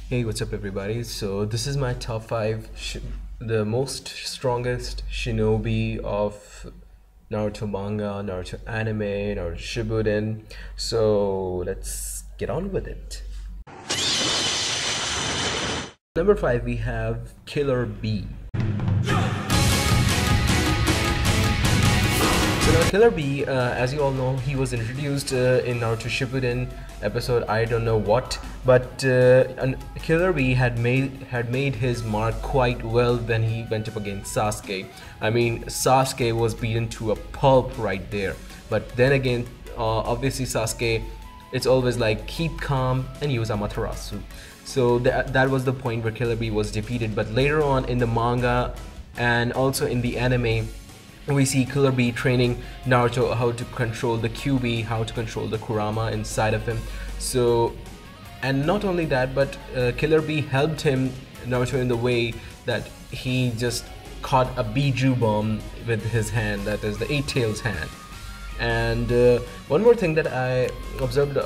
Hey, what's up, everybody? So this is my top five, the most strongest Shinobi of Naruto manga, Naruto anime, Naruto Shippuden. So let's get on with it. Number five, we have Killer B. So now Killer B, as you all know, he was introduced in Naruto Shippuden episode I don't know what, but Killer B had made his mark quite well when he went up against Sasuke. I mean, Sasuke was beaten to a pulp right there. But then again, obviously Sasuke, it's always like keep calm and use Amaterasu. So that was the point where Killer B was defeated. But later on in the manga and also in the anime, we see Killer B training Naruto how to control the QB, how to control the Kurama inside of him. So, and not only that, but Killer B helped him, Naruto, in the way that he just caught a Biju bomb with his hand, that is the Eight Tails hand. And one more thing that I observed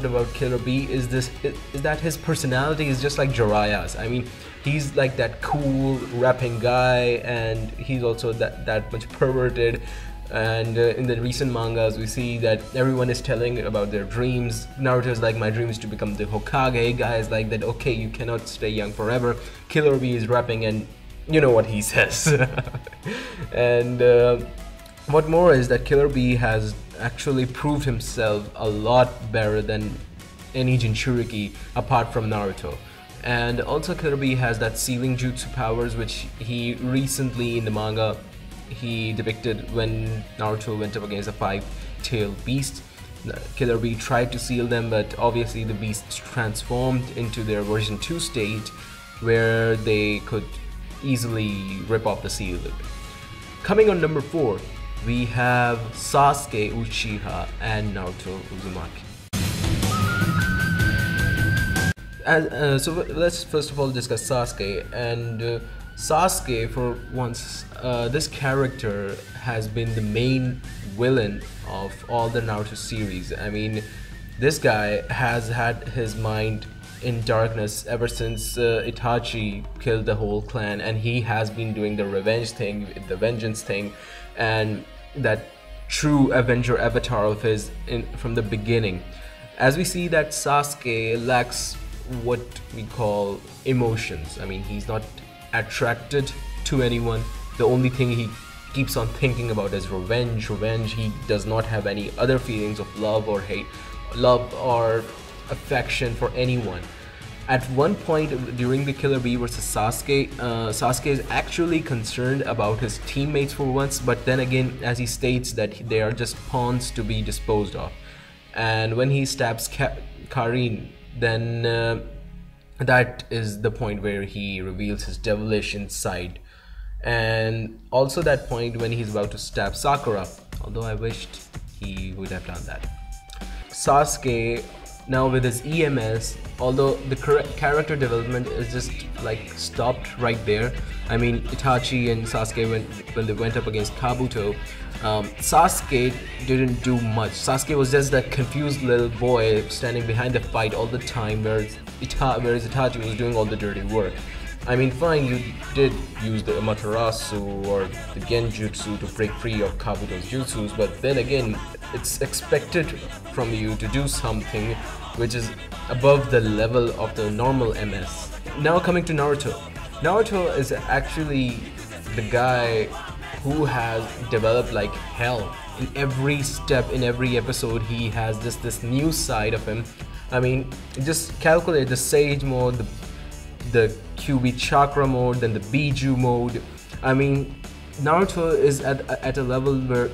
about Killer B is that his personality is just like Jiraiya's. I mean, he's like that cool rapping guy, and he's also that much perverted. And in the recent mangas, we see that everyone is telling about their dreams. Naruto is like, my dream is to become the Hokage. Guy is like that, okay, you cannot stay young forever. Killer B is rapping, and you know what he says. And what more is that Killer B has actually proved himself a lot better than any Jinchuriki apart from Naruto. And also Killer B has that sealing jutsu powers, which he recently in the manga he depicted when Naruto went up against a five-tailed beast. Killer B tried to seal them, but obviously the beasts transformed into their version 2 state, where they could easily rip off the seal. Coming on number 4, we have Sasuke Uchiha and Naruto Uzumaki. So let's first of all discuss Sasuke. And Sasuke, for once, this character has been the main villain of all the Naruto series. I mean, this guy has had his mind in darkness ever since Itachi killed the whole clan, and he has been doing the revenge thing, the vengeance thing, and that true Avenger avatar of his from the beginning. As we see that Sasuke lacks what we call emotions. I mean, he's not attracted to anyone. The only thing he keeps on thinking about is revenge. He does not have any other feelings of love or hate, love or affection for anyone. At one point during the Killer B versus Sasuke, Sasuke is actually concerned about his teammates for once, but then again, as he states that they are just pawns to be disposed of. And when he stabs Karin, then that is the point where he reveals his devilish inside. And also that point when he's about to stab Sakura, although I wished he would have done that. Sasuke, now with his EMS, although the character development is just like stopped right there. I mean, Itachi and Sasuke, when they went up against Kabuto, Sasuke didn't do much. Sasuke was just that confused little boy standing behind the fight all the time, whereas Itachi was doing all the dirty work. I mean, fine, you did use the Amaterasu or the Genjutsu to break free of Kabuto's jutsus, but then again, it's expected from you to do something which is above the level of the normal MS. Now coming to Naruto. Naruto is actually the guy who has developed like hell. In every step, in every episode, he has this new side of him. I mean, just calculate the Sage mode, the QB Chakra mode, then the Biju mode. I mean, Naruto is at a level where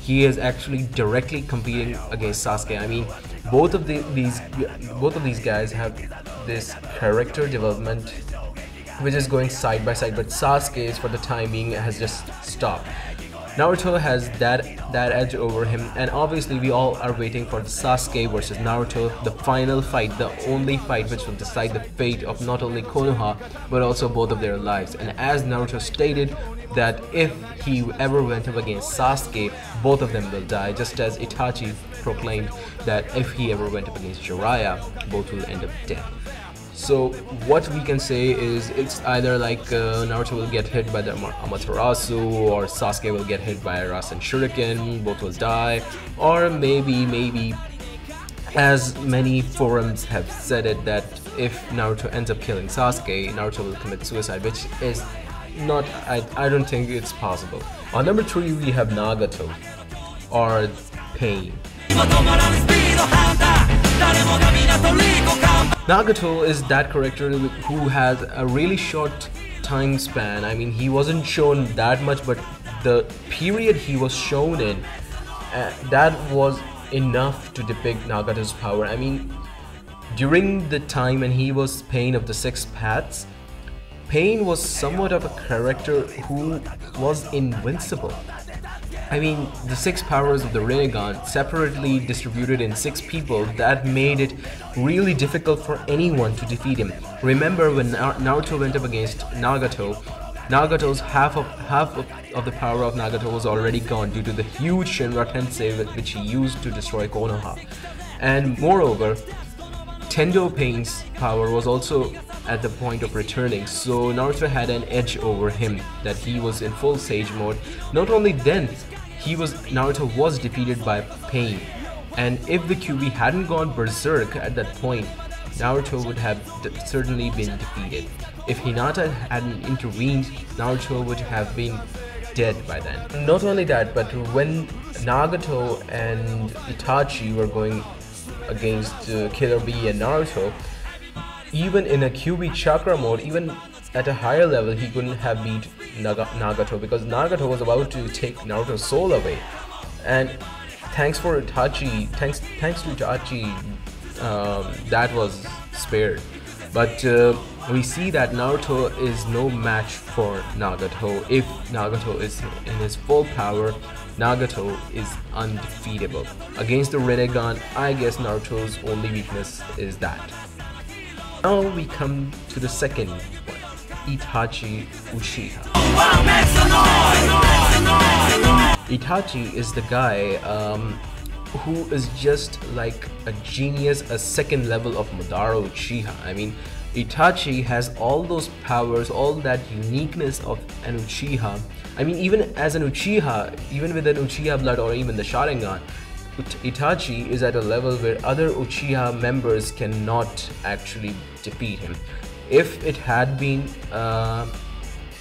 he is actually directly competing against Sasuke. I mean, both of these guys have this character development which is going side by side, but Sasuke's for the time being has just stopped. Naruto has that edge over him, and obviously we all are waiting for the Sasuke versus Naruto, the final fight, the only fight which will decide the fate of not only Konoha but also both of their lives. And as Naruto stated, that if he ever went up against Sasuke, both of them will die, just as Itachi proclaimed that if he ever went up against Jiraiya, both will end up dead. So what we can say is it's either like Naruto will get hit by the Amaterasu, or Sasuke will get hit by a Rasen Shuriken, both will die, or maybe as many forums have said it, that if Naruto ends up killing Sasuke, Naruto will commit suicide, which is not, I don't think it's possible. On number 3 we have Nagato, or Pain. Nagato is that character who has a really short time span. I mean, he wasn't shown that much, but the period he was shown in, that was enough to depict Nagato's power. I mean, during the time when he was Pain of the Six Paths, Pain was somewhat of a character who was invincible. I mean, the 6 powers of the Rinnegan separately distributed in 6 people, that made it really difficult for anyone to defeat him. Remember when Naruto went up against Nagato, Nagato's half of the power of Nagato was already gone due to the huge Shinra Tensei which he used to destroy Konoha. And moreover, Tendo Pain's power was also at the point of returning, so Naruto had an edge over him, that he was in full Sage mode. Not only then, Naruto was defeated by Pain, and if the QB hadn't gone berserk at that point, Naruto would have certainly been defeated. If Hinata hadn't intervened, Naruto would have been dead by then. Not only that, but when Nagato and Itachi were going against Killer Bee and Naruto, even in a QB chakra mode, even at a higher level, he couldn't have beat Nagato, because Nagato was about to take Naruto's soul away. And thanks to Itachi, that was spared. But we see that Naruto is no match for Nagato. If Nagato is in his full power, Nagato is undefeatable. Against the Rinnegan, I guess Naruto's only weakness is that. Now we come to the second one, Itachi Uchiha. Itachi is the guy who is just like a genius, a second level of Madara Uchiha. I mean, Itachi has all those powers, all that uniqueness of an Uchiha. I mean, even as an Uchiha, even with an Uchiha blood or even the Sharingan, Itachi is at a level where other Uchiha members cannot actually defeat him. If it had been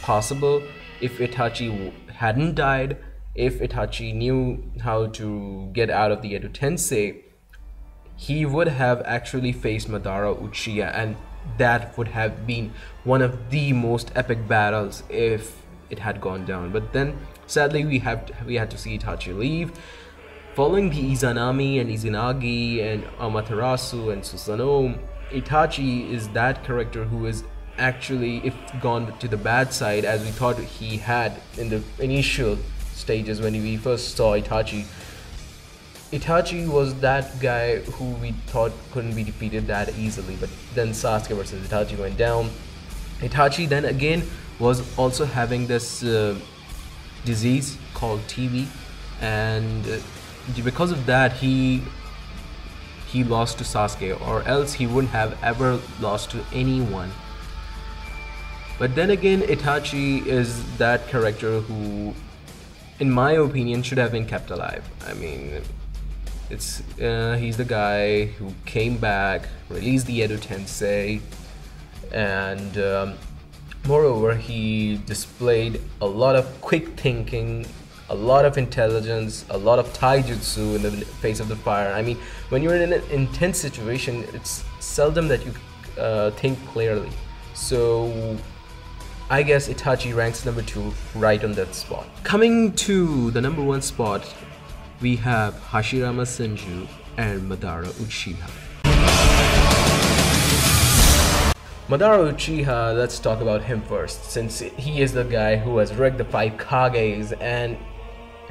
possible, if Itachi hadn't died, if Itachi knew how to get out of the Edo Tensei, he would have actually faced Madara Uchiha, and that would have been one of the most epic battles if it had gone down. But then sadly we had to see Itachi leave. Following the Izanami and Izanagi and Amaterasu and Susanoo, Itachi is that character who is actually, if gone to the bad side, as we thought he had in the initial stages when we first saw Itachi. Itachi was that guy who we thought couldn't be defeated that easily, but then Sasuke versus Itachi went down. Itachi then again was also having this disease called TB, and because of that he lost to Sasuke, or else he wouldn't have ever lost to anyone. But then again, Itachi is that character who, in my opinion, should have been kept alive. I mean, he's the guy who came back, released the Edo Tensei, and moreover, he displayed a lot of quick thinking, a lot of intelligence, a lot of taijutsu in the face of the fire. I mean, when you're in an intense situation, it's seldom that you think clearly. So I guess Itachi ranks number 2 right on that spot. Coming to the number 1 spot, we have Hashirama Senju and Madara Uchiha. Madara Uchiha, let's talk about him first, since he is the guy who has wrecked the 5 Kages and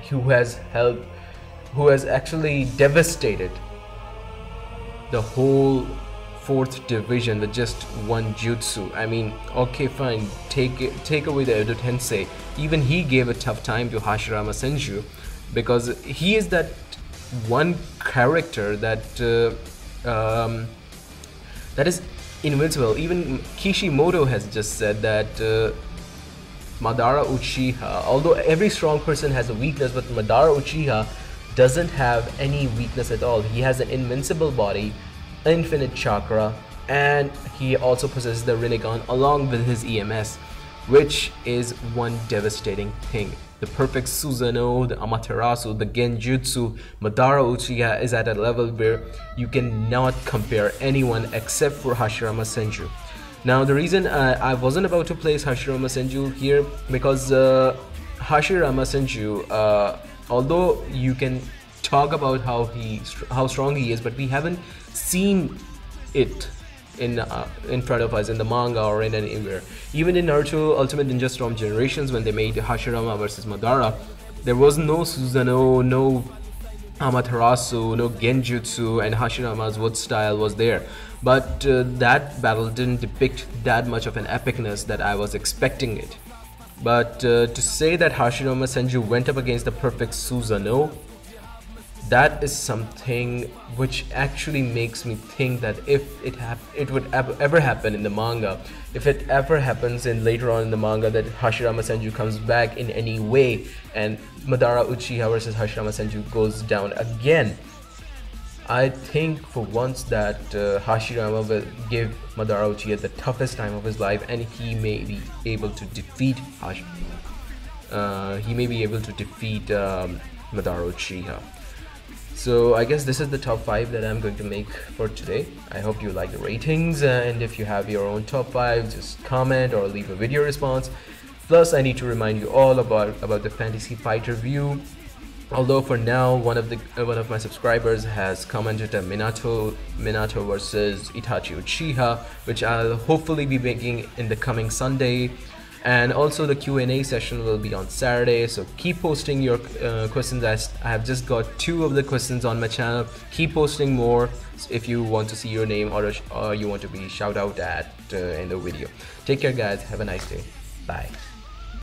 who has actually devastated the whole 4th division with just one jutsu. I mean, okay, fine, take away the Edo Tensei. Even he gave a tough time to Hashirama Senju, because he is that one character that that is invincible. Even Kishimoto has just said that Madara Uchiha, although every strong person has a weakness, but Madara Uchiha doesn't have any weakness at all. He has an invincible body, infinite chakra, and he also possesses the Rinnegan along with his EMS, which is one devastating thing. The perfect Susanoo, the Amaterasu, the Genjutsu, Madara Uchiha is at a level where you cannot compare anyone except for Hashirama Senju. Now the reason I wasn't about to place Hashirama Senju here, because Hashirama Senju, although you can talk about how strong he is, but we haven't seen it in front of us in the manga or in anywhere. Even in Naruto Ultimate Ninja Storm Generations, when they made Hashirama versus Madara, there was no Susanoo, no Amaterasu, no Genjutsu, and Hashirama's wood style was there. But that battle didn't depict that much of an epicness that I was expecting it. But to say that Hashirama Senju went up against the perfect Susanoo, that is something which actually makes me think that if it would ever happen in the manga, if it ever happens in later on in the manga that Hashirama Senju comes back in any way and Madara Uchiha versus Hashirama Senju goes down again, I think for once that Hashirama will give Madara Uchiha the toughest time of his life, and he may be able to defeat Madara Uchiha. So I guess this is the top 5 that I'm going to make for today. I hope you like the ratings, and if you have your own top 5, just comment or leave a video response. Plus, I need to remind you all about the Fantasy Fighter view. Although for now, one of my subscribers has commented a Minato versus Itachi Uchiha, which I'll hopefully be making in the coming Sunday. And also the Q&A session will be on Saturday, so keep posting your questions. I have just got 2 of the questions on my channel. Keep posting more if you want to see your name or you want to be shout out at in the video. Take care guys, have a nice day, bye.